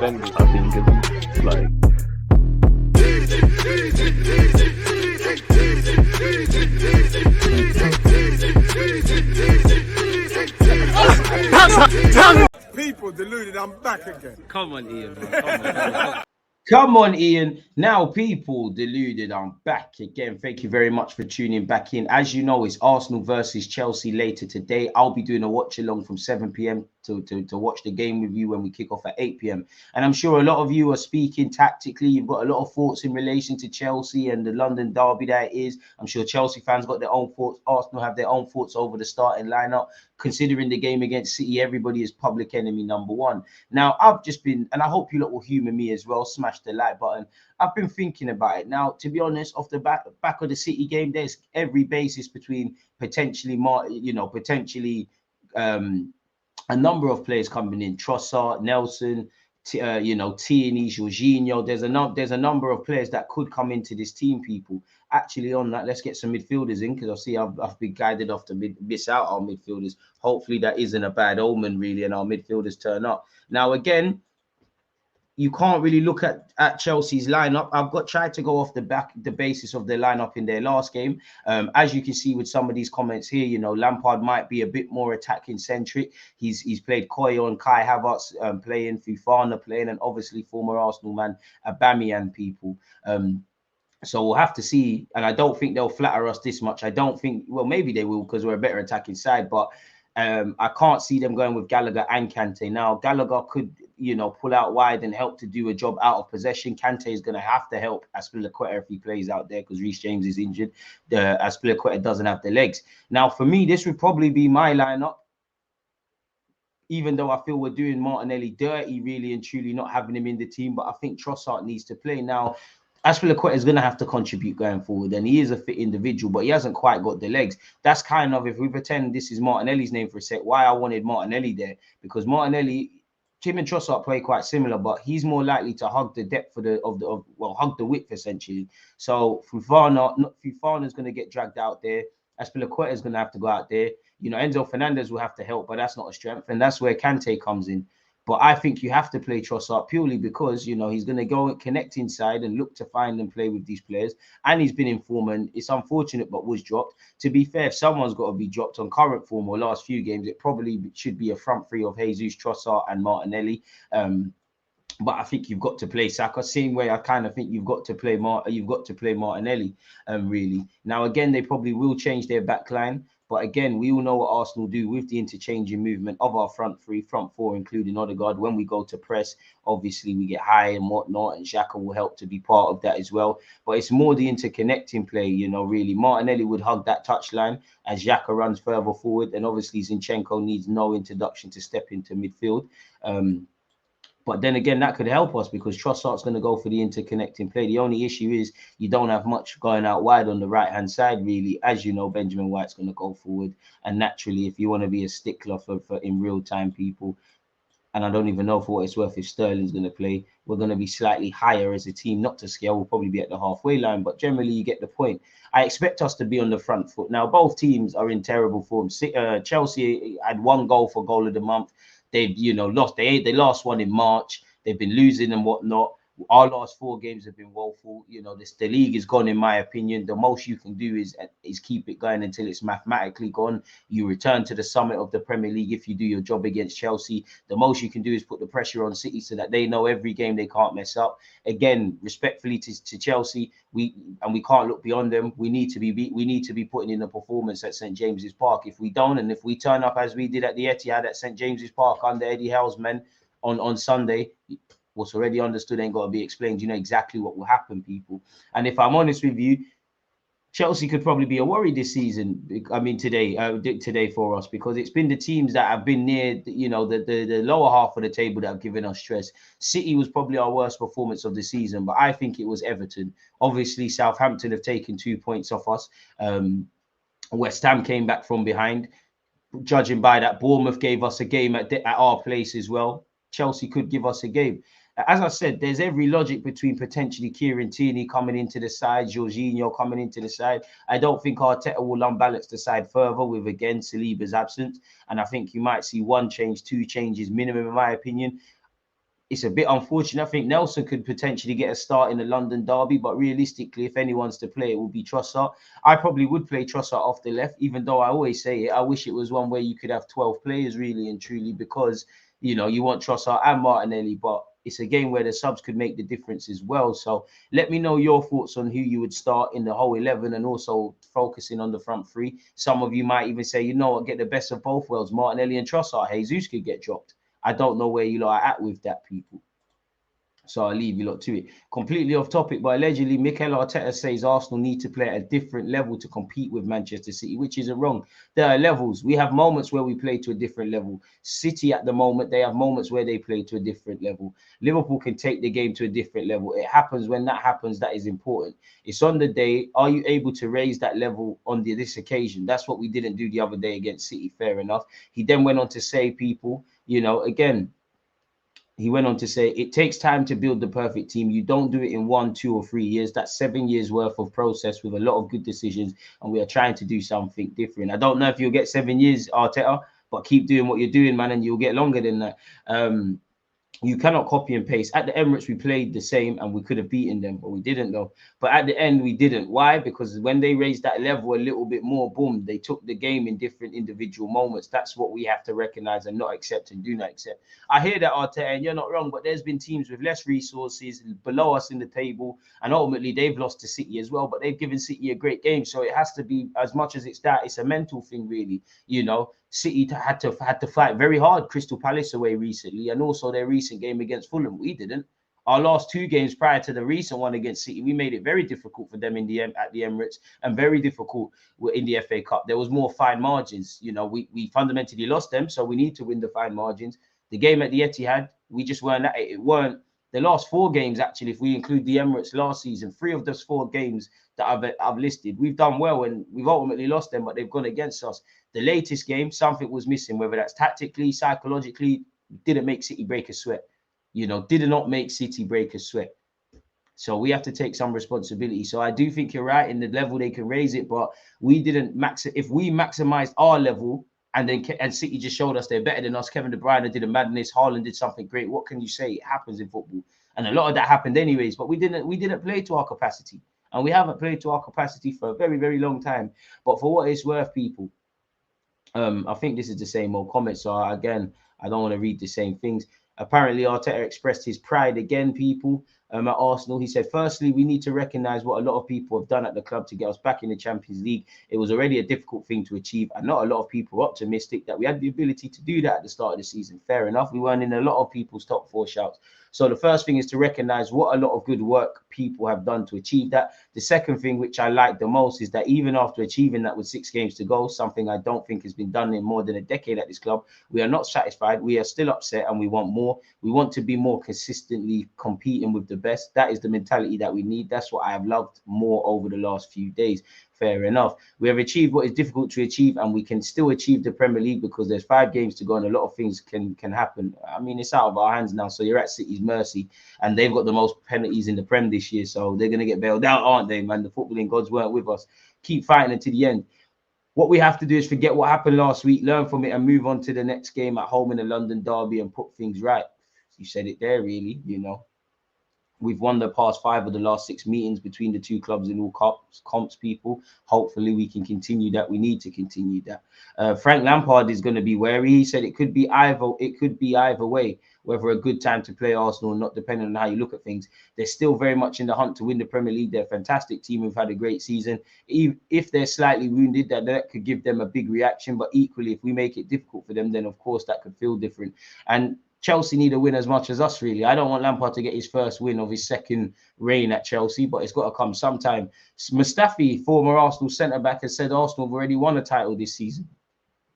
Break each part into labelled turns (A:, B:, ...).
A: defenders, I think, it's like.
B: People deluded, I'm back again.
C: Come on, Ian. Come on, Ian. Now, people deluded, I'm back again. Thank you very much for tuning back in. As you know, it's Arsenal versus Chelsea later today. I'll be doing a watch along from 7 p.m. to watch the game with you when we kick off at 8 p.m. And I'm sure a lot of you are speaking tactically. You've got a lot of thoughts in relation to Chelsea and the London derby that it is. I'm sure Chelsea fans got their own thoughts. Arsenal have their own thoughts over the starting lineup. Considering the game against City, everybody is public enemy number one. Now, I've just been, and I hope you lot will humour me as well, smash the like button. I've been thinking about it. Now, to be honest, off the back of the City game, there's every basis between potentially a number of players coming in. Trossard, Nelson, Tierney, Jorginho. There's a number of players that could come into this team, people. Actually, on that, let's get some midfielders in, because I see I've been guided off to miss out our midfielders. Hopefully that isn't a bad omen, really, and our midfielders turn up. Now, again, you can't really look at Chelsea's lineup. I've tried to go off the basis of their lineup in their last game. As you can see with some of these comments here, Lampard might be a bit more attacking centric. He's played Koyo and Kai Havertz playing, Fofana playing, and obviously former Arsenal man Aubameyang, people. So we'll have to see, and I don't think they'll flatter us this much. I don't think, well, maybe they will because we're a better attacking side, but I can't see them going with Gallagher and Kante. Now, Gallagher could, pull out wide and help to do a job out of possession. Kante is going to have to help Azpilicueta if he plays out there because Reece James is injured. Azpilicueta doesn't have the legs. Now, for me, this would probably be my lineup, even though I feel we're doing Martinelli dirty, really and truly, not having him in the team. But I think Trossard needs to play. Now, Azpilicueta is going to have to contribute going forward, and he is a fit individual, but he hasn't quite got the legs. That's kind of, if we pretend this is Martinelli's name for a sec, why I wanted Martinelli there, because Martinelli, Tim and Trossard play quite similar, but he's more likely to hug the depth hug the width essentially. So Fofana is going to get dragged out there. Azpilicueta is going to have to go out there. Enzo Fernandez will have to help, but that's not a strength, and that's where Kante comes in. But I think you have to play Trossard purely because, he's going to go and connect inside and look to find and play with these players. And he's been in form, and it's unfortunate, but was dropped. To be fair, if someone's got to be dropped on current form or last few games, it probably should be a front three of Jesus, Trossard and Martinelli. But I think you've got to play Saka. Same way I kind of think you've got to play Martinelli, really. Now, again, they probably will change their back line. But again, we all know what Arsenal do with the interchanging movement of our front three, front four, including Odegaard. When we go to press, obviously we get high and whatnot, and Xhaka will help to be part of that as well. But it's more the interconnecting play, really. Martinelli would hug that touchline as Xhaka runs further forward, and obviously Zinchenko needs no introduction to step into midfield. But then again, that could help us because Trossard's going to go for the interconnecting play. The only issue is you don't have much going out wide on the right-hand side, really. As you know, Benjamin White's going to go forward. And naturally, if you want to be a stickler for in real time, people, and I don't even know for what it's worth if Sterling's going to play, we're going to be slightly higher as a team, not to scale. We'll probably be at the halfway line, but generally you get the point. I expect us to be on the front foot. Now, both teams are in terrible form. Chelsea had one goal for goal of the month. They've, lost. They lost one in March. They've been losing and whatnot. Our last 4 games have been woeful. The league is gone, in my opinion. The most you can do is keep it going until it's mathematically gone. You return to the summit of the Premier League if you do your job against Chelsea. The most you can do is put the pressure on City so that they know every game they can't mess up. Again, respectfully to Chelsea, we can't look beyond them. We need to be putting in a performance at St James's Park. If we don't, and if we turn up as we did at the Etihad at St James's Park under Eddie Howe's men on Sunday, what's already understood ain't got to be explained. You know exactly what will happen, people. And if I'm honest with you, Chelsea could probably be a worry this season. I mean, today for us, because it's been the teams that have been near, the lower half of the table that have given us stress. City was probably our worst performance of the season, but I think it was Everton. Obviously, Southampton have taken 2 points off us. West Ham came back from behind. Judging by that, Bournemouth gave us a game at our place as well. Chelsea could give us a game. As I said, there's every logic between potentially Kieran Tierney coming into the side, Jorginho coming into the side. I don't think Arteta will unbalance the side further with, again, Saliba's absence. And I think you might see 1 change, 2 changes minimum, in my opinion. it's a bit unfortunate. I think Nelson could potentially get a start in the London derby, but realistically, if anyone's to play, it will be Trossard. I probably would play Trossard off the left, even though I always say it. I wish it was one where you could have 12 players really and truly, because you know you want Trossard and Martinelli, but it's a game where the subs could make the difference as well. So let me know your thoughts on who you would start in the whole 11, and also focusing on the front three. Some of you might even say, you know what, get the best of both worlds. Martinelli and Trossard. Jesus could get dropped. I don't know where you lot are at with that, people. So I'll leave you lot to it. Completely off topic, but allegedly Mikel Arteta says Arsenal need to play at a different level to compete with Manchester City, which isn't wrong. There are levels. We have moments where we play to a different level. City at the moment, they have moments where they play to a different level. Liverpool can take the game to a different level. It happens when that happens. That is important. It's on the day. Are you able to raise that level on this occasion? That's what we didn't do the other day against City. Fair enough. He then went on to say, people, you know, again, he went on to say, it takes time to build the perfect team. You don't do it in 1, 2, or 3 years. That's 7 years worth of process with a lot of good decisions. And we are trying to do something different. I don't know if you'll get 7 years, Arteta, but keep doing what you're doing, man, and you'll get longer than that. You cannot copy and paste. At the Emirates, we played the same and we could have beaten them, but we didn't though. But at the end, we didn't. Why? Because when they raised that level a little bit more, boom, they took the game in different individual moments. That's what we have to recognize and not accept and do not accept. I hear that, Arteta, and you're not wrong, but there's been teams with less resources below us in the table, and ultimately they've lost to City as well, but they've given City a great game. So it has to be, as much as it's that, it's a mental thing, really. You know, City had to fight very hard Crystal Palace away recently, and also their recent game against Fulham. We didn't. Our last 2 games prior to the recent one against City, we made it very difficult for them at the Emirates, and very difficult in the FA Cup. There was more fine margins. You know, we fundamentally lost them, so we need to win the fine margins. The game at the Etihad, we just weren't at it. It weren't the last 4 games, actually, if we include the Emirates last season. 3 of those 4 games that I've listed, we've done well, and we've ultimately lost them, but they've gone against us. The latest game, something was missing, whether that's tactically, psychologically, didn't make City break a sweat. You know, did not make City break a sweat. So we have to take some responsibility. So I do think you're right in the level they can raise it, but we didn't max it. If we maximized our level and City just showed us they're better than us, Kevin De Bruyne did a madness, Haaland did something great. What can you say? It happens in football, and a lot of that happened anyways. But we didn't play to our capacity, and we haven't played to our capacity for a very, very long time. But for what it's worth, people, I think this is the same old comment. So again, I don't want to read the same things. Apparently, Arteta expressed his pride again, people, at Arsenal. He said, firstly, we need to recognise what a lot of people have done at the club to get us back in the Champions League. It was already a difficult thing to achieve, and not a lot of people were optimistic that we had the ability to do that at the start of the season. Fair enough. We weren't in a lot of people's top 4 shouts. So the first thing is to recognise what a lot of good work people have done to achieve that. The second thing, which I like the most, is that even after achieving that with 6 games to go, something I don't think has been done in more than a decade at this club, we are not satisfied. We are still upset, and we want more. We want to be more consistently competing with the best. That is the mentality that we need. That's what I have loved more over the last few days. Fair enough. We have achieved what is difficult to achieve, and we can still achieve the Premier League because there's 5 games to go, and a lot of things can happen. I mean, it's out of our hands now, so you're at City's mercy, and they've got the most penalties in the Prem this year, so they're going to get bailed out, aren't they, man? The footballing gods weren't with us. Keep fighting until the end. What we have to do is forget what happened last week, learn from it, and move on to the next game at home in the London derby and put things right. You said it there, really, you know. We've won the past 5 of the last 6 meetings between the 2 clubs in all comps, people. Hopefully, we can continue that. We need to continue that. Frank Lampard is going to be wary. He said it could be either way, whether a good time to play Arsenal or not, depending on how you look at things. They're still very much in the hunt to win the Premier League. They're a fantastic team who've had a great season. If they're slightly wounded, that could give them a big reaction. But equally, if we make it difficult for them, then of course that could feel different. And Chelsea need a win as much as us, really. I don't want Lampard to get his first win of his second reign at Chelsea, but it's got to come sometime. Mustafi, former Arsenal centre-back, has said Arsenal have already won a title this season.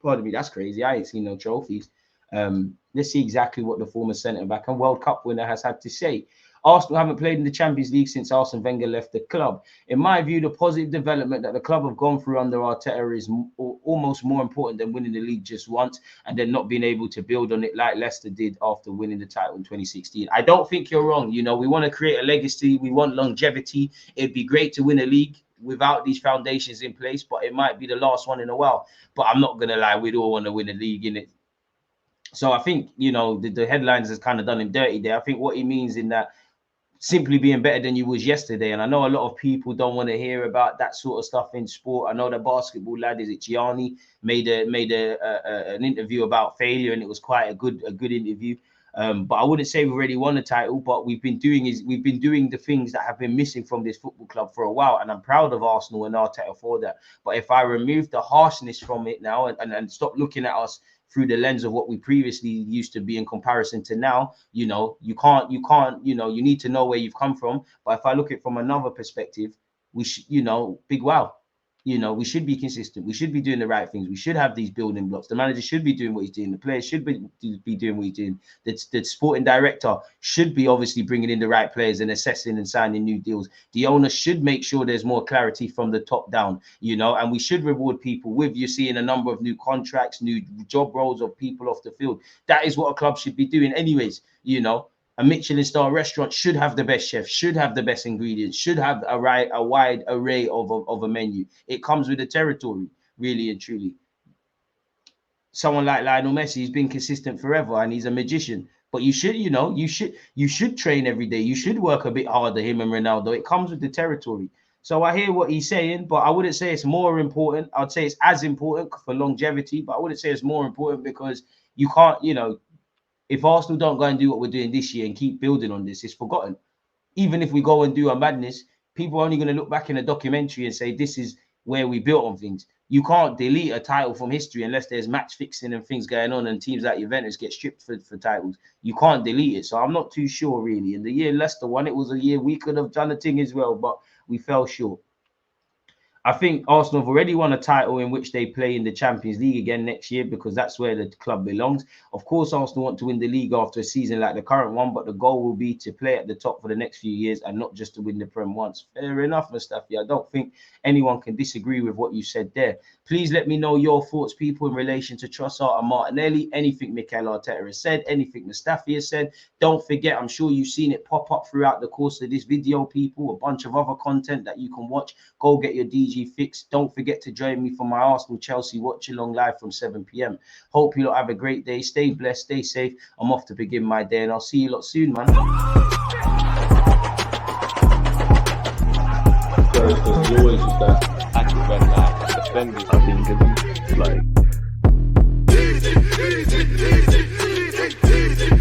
C: Pardon me, that's crazy. I ain't seen no trophies. Let's see exactly what the former centre-back and World Cup winner has had to say. Arsenal haven't played in the Champions League since Arsene Wenger left the club. In my view, the positive development that the club have gone through under Arteta is almost more important than winning the league just once and then not being able to build on it like Leicester did after winning the title in 2016. I don't think you're wrong. You know, we want to create a legacy. We want longevity. It'd be great to win a league without these foundations in place, but it might be the last one in a while. But I'm not going to lie, we'd all want to win a league, innit? So I think, you know, the headlines has kind of done him dirty there. I think what he means in that simply being better than you was yesterday. And I know a lot of people don't want to hear about that sort of stuff in sport. I know the basketball lad, is it Gianni, made an interview about failure, and it was quite a good interview. But I wouldn't say we've already won a title, but we've been doing the things that have been missing from this football club for a while, and I'm proud of Arsenal and Arteta for that. But if I remove the harshness from it now and stop looking at us through the lens of what we previously used to be in comparison to now, you know, you can't, you know, you need to know where you've come from. But if I look at it from another perspective, we should, you know, big wow. You know, we should be consistent. We should be doing the right things. We should have these building blocks. The manager should be doing what he's doing. The players should be doing what he's doing. The sporting director should be obviously bringing in the right players and assessing and signing new deals. The owner should make sure there's more clarity from the top down, you know, and we should reward people with, you're seeing a number of new contracts, new job roles of people off the field. That is what a club should be doing anyways, you know. A Michelin star restaurant should have the best chef, should have the best ingredients, should have a wide array of a menu. It comes with the territory, really and truly. Someone like Lionel Messi, he's been consistent forever and he's a magician. But you should, you know, you should train every day. You should work a bit harder, him and Ronaldo. It comes with the territory. So I hear what he's saying, but I wouldn't say it's more important. I'd say it's as important for longevity, but I wouldn't say it's more important because you can't, you know, if Arsenal don't go and do what we're doing this year and keep building on this, it's forgotten. Even if we go and do a madness, people are only going to look back in a documentary and say, this is where we built on things. You can't delete a title from history unless there's match fixing and things going on and teams like Juventus get stripped for titles. You can't delete it. So I'm not too sure, really. In the year Leicester won, it was a year we could have done a thing as well, but we fell short. I think Arsenal have already won a title in which they play in the Champions League again next year because that's where the club belongs. Of course, Arsenal want to win the league after a season like the current one, but the goal will be to play at the top for the next few years and not just to win the Prem once. Fair enough, Mustafi. I don't think anyone can disagree with what you said there. Please let me know your thoughts, people, in relation to Trossard and Martinelli. Anything Mikel Arteta has said, anything Mustafi has said. Don't forget, I'm sure you've seen it pop up throughout the course of this video, people, a bunch of other content that you can watch. Go get your DG fix. Don't forget to join me for my Arsenal Chelsea watch along live from 7 p.m. Hope you lot have a great day. Stay blessed, stay safe. I'm off to begin my day and I'll see you lot soon, man.
A: There's always that active red line defending. I think